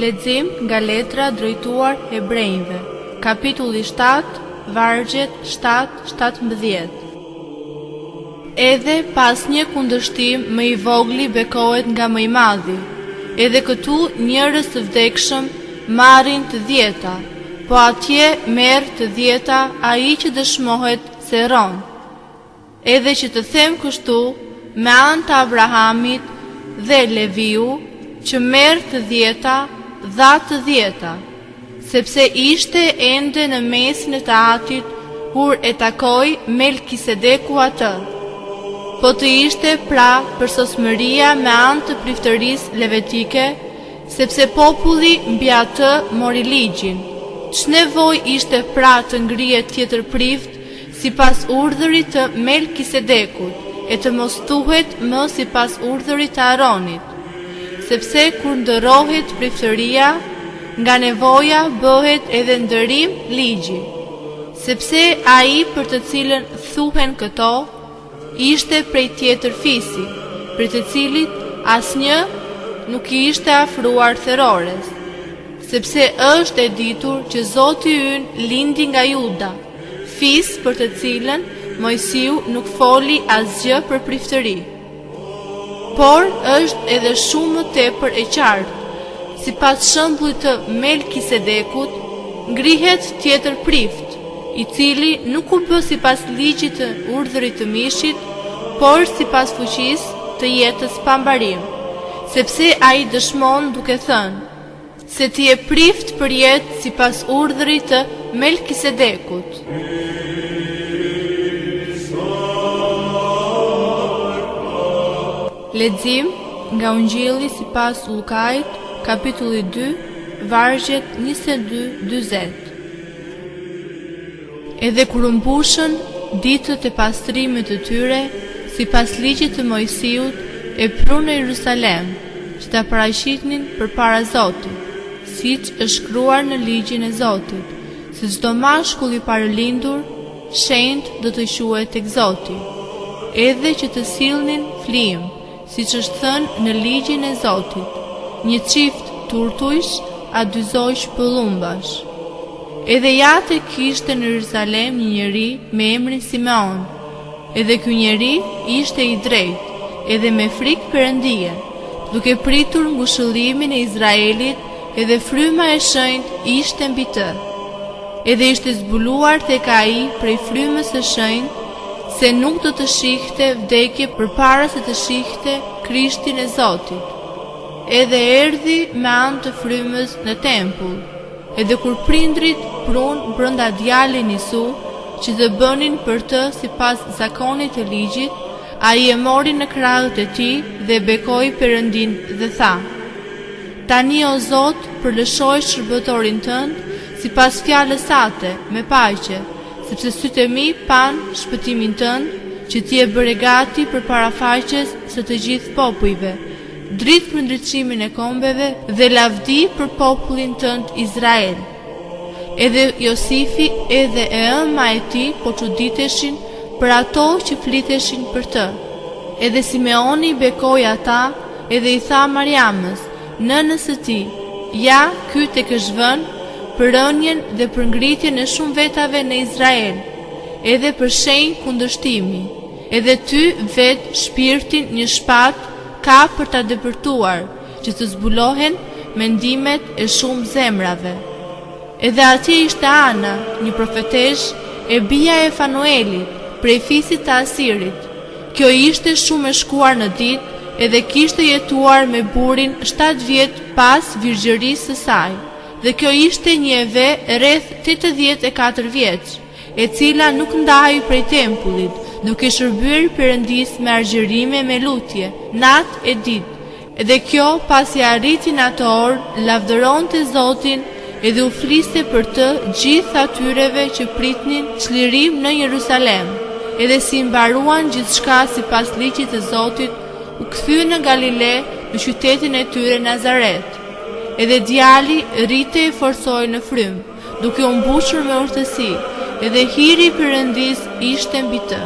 Lexim nga letra drejtuar hebrejve, kapitulli 7, vargjet 7-17. Edhe pas një kundërshtim më i vogli bekohet nga më i madhi, edhe këtu njerëz të vdekshëm marrin të dhjeta, po atje merr të dhjeta ai që dëshmohet se ron. Edhe që të them kështu, me anë të Abrahamit dhe Leviu, që merr të dhjeta, dha të dhjeta, sepse ishte ende në mesin e të atit, kur e takoi Melkisedeku atë. Po të ishte pra për sosmëria me anë të priftërisë levetike, sepse populli mbi atë mori ligjin. Ç'nevojë ishte pra të ngrihet tjetër prift sipas urdhërit të Melkisedekut, e të mos thuhet më sipas urdhërit të Aronit, sepse kur ndërohet priftëria, nga nevoja bëhet edhe ndërim ligji, sepse ai për të cilën thuhen këto, ishte prej tjetër fisi, për të cilit asnjë nuk i ishte afruar therores, sepse është e ditur që Zoti ynë lindi nga Juda, fis për të cilën Mojsiu nuk foli asgjë për priftëri. Por është edhe shumë më tepër e qartë, sipas shembullit të Melkisedekut, ngrihet tjetër prift, i cili nuk u bë sipas ligjit të urdhërit të mishit, por sipas fuqisë të jetës pa mbarim, sepse ai dëshmon duke thënë se ti je prift për jetë sipas urdhërit të Melkisedekut. Lexim nga Ungjilli sipas Lukait, kapitulli 2, vargjet 22-40. Edhe kur u mbushën ditët e pastrimit të tyre, sipas ligjit të Mojsiut, e prunë në Jerusalem, që ta paraqitnin përpara Zotit, siç është shkruar në ligjin e Zotit, se çdo mashkull i parëlindur, shenjtë do të quhet tek Zoti, edhe që të sillnin flim, siç është thënë në ligjin e Zotit, një çift turtujsh a dy zogj pëllumbash. Edhe jate kishte në Jerusalem një njeri me emrin Simeon, edhe ky njeri ishte i drejtë, edhe me frikë Perëndie, duke pritur ngushëllimin e Izraelit, edhe fryma e shenjtë ishte mbi të. Edhe ishte zbuluar tek ai prej frymës së shenjtë, se nuk do të shihte vdekje përpara se të shihte Krishtin e Zotit. Edhe erdhi me anë të frymës në tempull, edhe kur prindrit prunë brenda djalit nisu, që të bënin për të sipas zakonit të ligjit, ai e mori në krahët e tij dhe bekoi Perëndin dhe tha: Tani o Zot, përlëshoj shërbëtorin tënd sipas fjalës sate me paqe, sepse sytë e mi pan shpëtimin tënd, që ti e bëre gati për parafaqes së të gjithë popujve, dritë për ndriçimin e kombeve dhe lavdi për popullin tënd Izrael. Edhe Josifi edhe e ëma e tij po çuditeshin për ato që fliteshin për të. Edhe Simeoni bekoi ata, edhe i tha Mariamës, nënës së tij: Ja, ky tek është vënë për rënjen dhe për ngritjen e shumë vetave në Izrael, edhe për shenjë kundërshtimi, edhe ty vetë shpirtin një shpatë ka për ta depërtuar, që të zbulohen mendimet e shumë zemrave. Edhe atje ishte Ana, një profetesh, e bija e Fanuelit, prej fisit të Asirit. Kjo ishte shumë e shkuar në ditë, edhe kishte jetuar me burrin 7 vjet pas virgjërisë së saj. Dhe kjo ishte një eve rreth 84 vjeç, e cila nuk ndahej prej tempullit, duke shërbyer Perëndisë me argjërime me lutje, natë e ditë. Edhe kjo pasi arriti në atë orë, lavdëronte Zotin, edhe u fliste për të gjithë atyreve që pritnin çlirim në Jerusalem. Edhe si mbaruan gjithçka sipas ligjit të Zotit, u kthye në Galile, në qytetin e tyre Nazaret. Edhe djali rrite e forcoi në frymë, duke u mbushur me urtësi, edhe hiri i Perëndisë ishte mbi të.